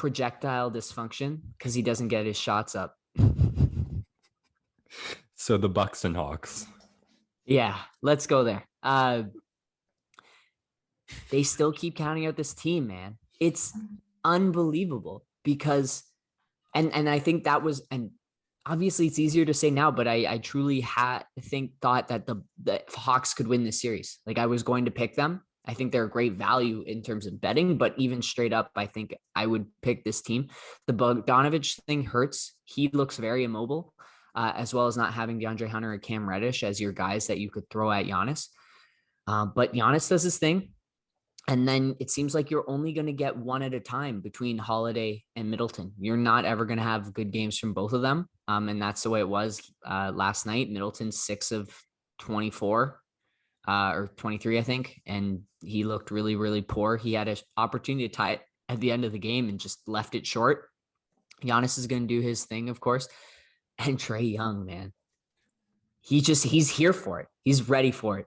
projectile dysfunction because he doesn't get his shots up. So the Bucks and Hawks. Yeah, let's go there. They still keep counting out this team, man. It's unbelievable because, and I think that was, and obviously it's easier to say now, but I truly thought that the Hawks could win this series. Like I was going to pick them. I think they're a great value in terms of betting, but even straight up, I think I would pick this team. The Bogdanovich thing hurts. He looks very immobile, as well as not having DeAndre Hunter and Cam Reddish as your guys that you could throw at Giannis. But Giannis does his thing. And then it seems like you're only going to get one at a time between Holiday and Middleton. You're not ever going to have good games from both of them. And that's the way it was last night. Middleton 6 of 24 or 23, I think. And he looked really, really poor. He had an opportunity to tie it at the end of the game and just left it short. Giannis is going to do his thing, of course. And Trae Young, man, he's here for it. He's ready for it.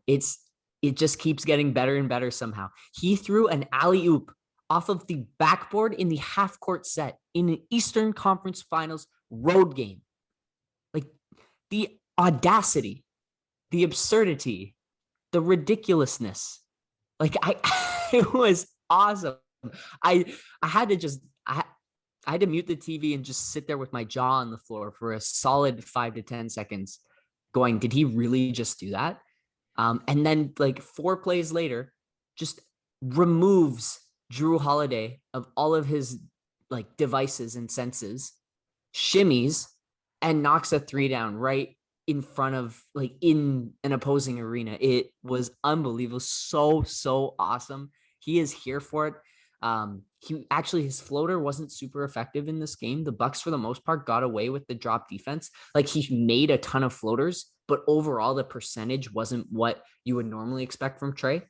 It just keeps getting better and better somehow. He threw an alley-oop off of the backboard in the half-court set in an Eastern Conference Finals road game. Like, the audacity, the absurdity, the ridiculousness. Like, it was awesome. I had to mute the TV and just sit there with my jaw on the floor for a solid 5 to 10 seconds going, did he really just do that? And then like 4 plays later, just removes Drew Holiday of all of his like devices and senses, shimmies, and knocks a 3 down right in front of like in an opposing arena. It was unbelievable. So awesome. He is here for it. His floater wasn't super effective in this game. The Bucks, for the most part, got away with the drop defense. Like he made a ton of floaters, but overall the percentage wasn't what you would normally expect from Trae.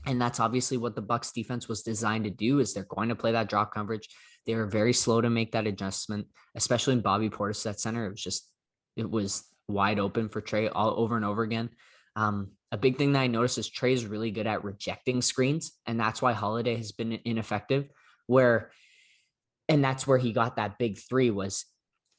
And that's obviously what the Bucks defense was designed to do, is they're going to play that drop coverage. They were very slow to make that adjustment, especially in Bobby Portis at center. It was wide open for Trae all over and over again. A big thing that I noticed is Trae is really good at rejecting screens, and that's why Holiday has been ineffective. And that's where he got that big 3 was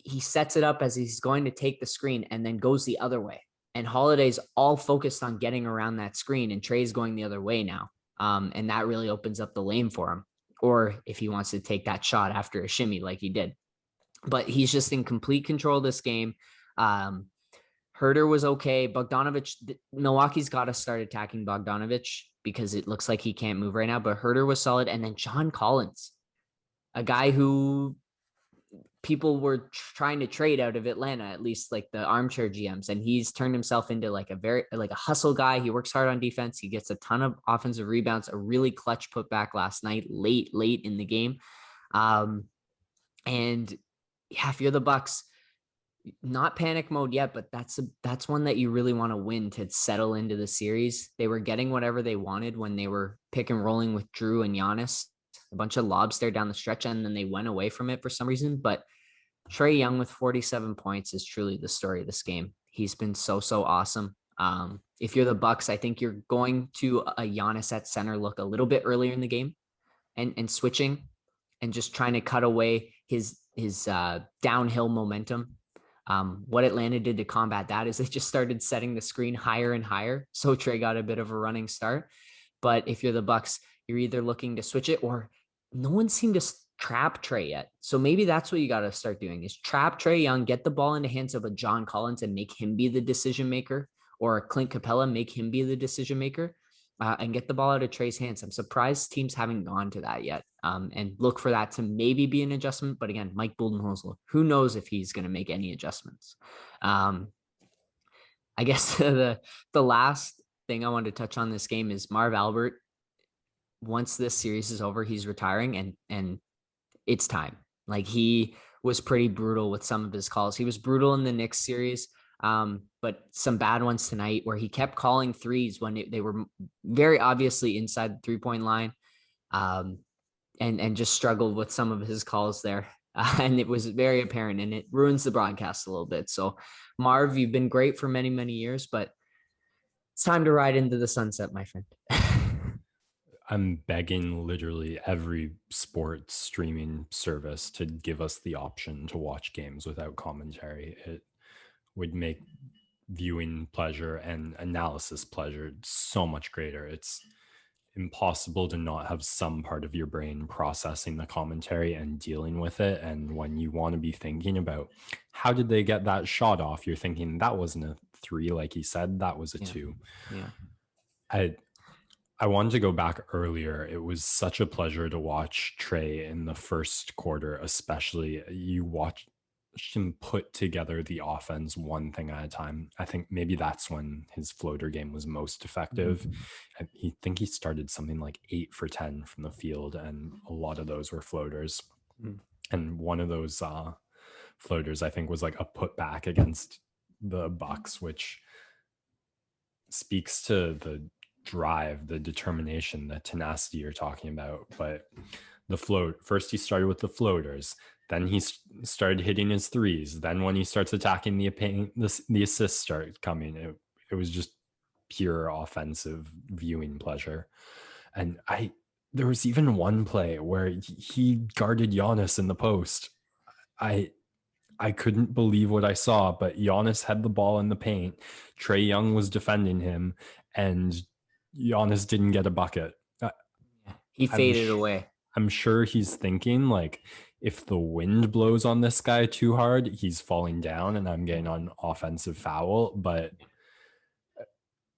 he sets it up as he's going to take the screen and then goes the other way. And Holiday's all focused on getting around that screen, and Trae's going the other way now. And that really opens up the lane for him. Or if he wants to take that shot after a shimmy like he did. But he's just in complete control of this game. Herter was okay. Bogdanovich, Milwaukee's got to start attacking Bogdanovich because it looks like he can't move right now. But Herter was solid. And then John Collins, a guy who people were trying to trade out of Atlanta, at least like the armchair GMs. And he's turned himself into like a hustle guy. He works hard on defense. He gets a ton of offensive rebounds, a really clutch putback last night, late in the game. And yeah, if you're the Bucks, not panic mode yet, but that's one that you really want to win to settle into the series. They were getting whatever they wanted when they were pick and rolling with Drew and Giannis, a bunch of lobs there down the stretch, and then they went away from it for some reason. But Trae Young with 47 points is truly the story of this game. He's been so awesome. If you're the Bucks, I think you're going to a Giannis at center look a little bit earlier in the game and switching and just trying to cut away his downhill momentum. What Atlanta did to combat that is they just started setting the screen higher and higher. So Trae got a bit of a running start. But if you're the Bucks, you're either looking to switch it, or no one seemed to trap Trae yet. So maybe that's what you got to start doing, is trap Trae Young, get the ball in the hands of a John Collins and make him be the decision maker, or a Clint Capella, make him be the decision maker, and get the ball out of Trae's hands. I'm surprised teams haven't gone to that yet, and look for that to maybe be an adjustment. But again, Mike Budenholzer, who knows if he's going to make any adjustments. I guess the last thing I wanted to touch on this game is Marv Albert. Once this series is over, he's retiring, and it's time. Like, he was pretty brutal with some of his calls. He was brutal in the Knicks series, but some bad ones tonight where he kept calling threes when they were very obviously inside the 3-point line, and just struggled with some of his calls there. And it was very apparent, and it ruins the broadcast a little bit. So Marv, you've been great for many years, but it's time to ride into the sunset, my friend. I'm begging literally every sports streaming service to give us the option to watch games without commentary. It would make viewing pleasure and analysis pleasure so much greater. It's impossible to not have some part of your brain processing the commentary and dealing with it. And when you want to be thinking about how did they get that shot off, you're thinking that wasn't a 3, like he said, that was a Yeah. 2. Yeah. I I wanted to go back earlier. It was such a pleasure to watch Trae in the first quarter, especially. You watch him put together the offense one thing at a time. I think maybe that's when his floater game was most effective. Mhm. I think he started something like 8 for 10 from the field, and a lot of those were floaters. Mm. And one of those floaters, I think, was like a putback against the Bucks, which speaks to the drive, the determination, the tenacity you're talking about. But the float, first he started with the floaters, then he started hitting his threes. Then when he starts attacking the paint, the assists start coming. It was just pure offensive viewing pleasure. And there was even one play where he guarded Giannis in the post. I I couldn't believe what I saw, but Giannis had the ball in the paint. Trae Young was defending him, and Giannis didn't get a bucket. He I'm faded away. I'm sure he's thinking like, if the wind blows on this guy too hard, he's falling down, and I'm getting on offensive foul. But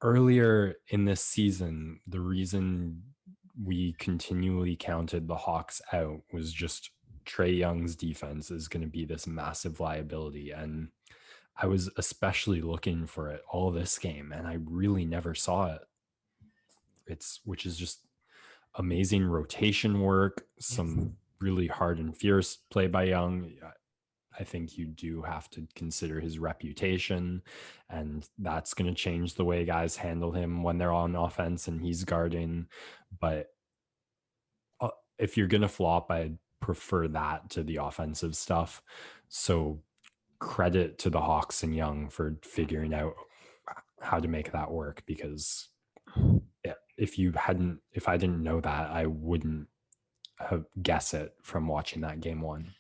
earlier in this season, the reason we continually counted the Hawks out was just Trae Young's defense is going to be this massive liability. And I was especially looking for it all this game, and I really never saw it. Which is just amazing rotation work, some really hard and fierce play by Young. I think you do have to consider his reputation, and that's going to change the way guys handle him when they're on offense and he's guarding. But if you're going to flop, I'd prefer that to the offensive stuff. So credit to the Hawks and Young for figuring out how to make that work, because if I didn't know that, I wouldn't have guessed it from watching that game one.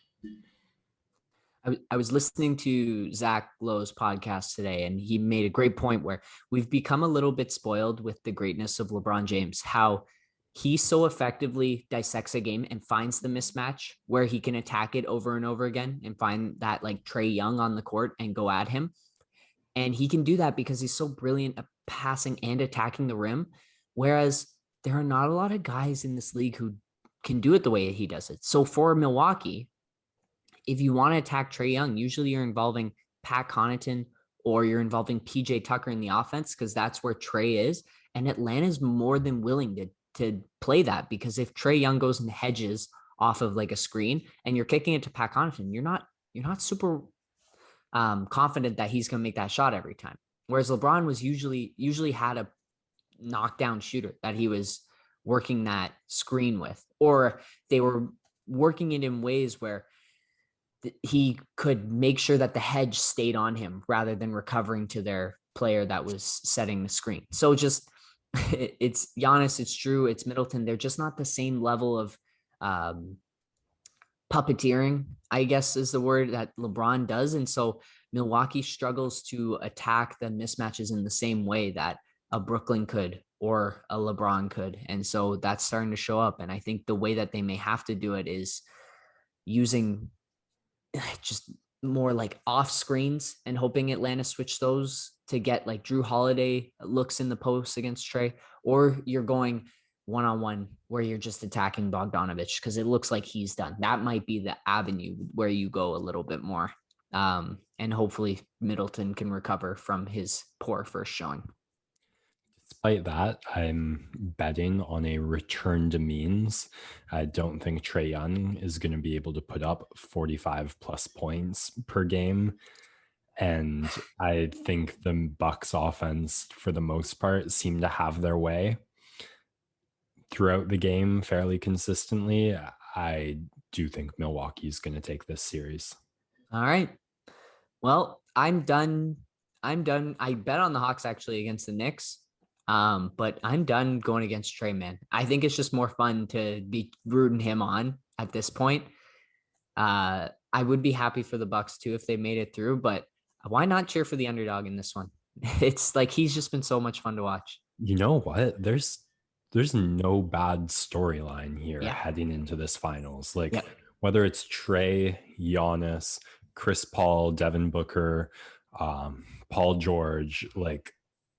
I was listening to Zach Lowe's podcast today, and he made a great point where we've become a little bit spoiled with the greatness of LeBron James, how he so effectively dissects a game and finds the mismatch where he can attack it over and over again and find that like Trae Young on the court and go at him. And he can do that because he's so brilliant at passing and attacking the rim. Whereas there are not a lot of guys in this league who can do it the way he does it. So for Milwaukee, if you want to attack Trae Young, usually you're involving Pat Connaughton or you're involving PJ Tucker in the offense because that's where Trae is. And Atlanta's more than willing to play that, because if Trae Young goes and hedges off of like a screen and you're kicking it to Pat Connaughton, you're not super confident that he's going to make that shot every time. Whereas LeBron was usually had a knockdown shooter that he was working that screen with, or they were working it in ways where he could make sure that the hedge stayed on him rather than recovering to their player that was setting the screen. So just it's Giannis, it's Drew, it's Middleton. They're just not the same level of puppeteering, I guess is the word that LeBron does. And so Milwaukee struggles to attack the mismatches in the same way that a Brooklyn could or a LeBron could. And so that's starting to show up. And I think the way that they may have to do it is using just more like off screens and hoping Atlanta switch those to get like Drew Holiday looks in the post against Trae, or you're going one-on-one where you're just attacking Bogdanovich because it looks like he's done. That might be the avenue where you go a little bit more. And hopefully Middleton can recover from his poor first showing. Despite that, I'm betting on a return to means. I don't think Trae Young is going to be able to put up 45 plus points per game. And I think the Bucks offense, for the most part, seem to have their way throughout the game fairly consistently. I do think Milwaukee's going to take this series. All right. Well, I'm done. I bet on the Hawks actually against the Knicks. But I'm done going against Trae, man. I think it's just more fun to be rooting him on at this point. I would be happy for the Bucks too if they made it through, but why not cheer for the underdog in this one? It's like he's just been so much fun to watch. You know what? There's no bad storyline here Yeah. heading into this finals. Like Yep. whether it's Trey, Giannis, Chris Paul, Devin Booker, Paul George, like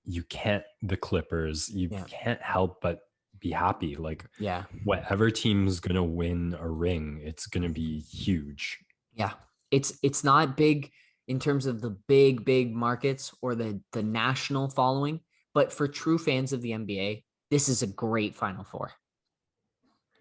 you can't the Clippers, you Yeah. can't help but be happy. Like Yeah. whatever team's gonna win a ring, it's gonna be huge. Yeah. It's not big in terms of the big markets or the national following, but for true fans of the NBA, this is a great Final Four.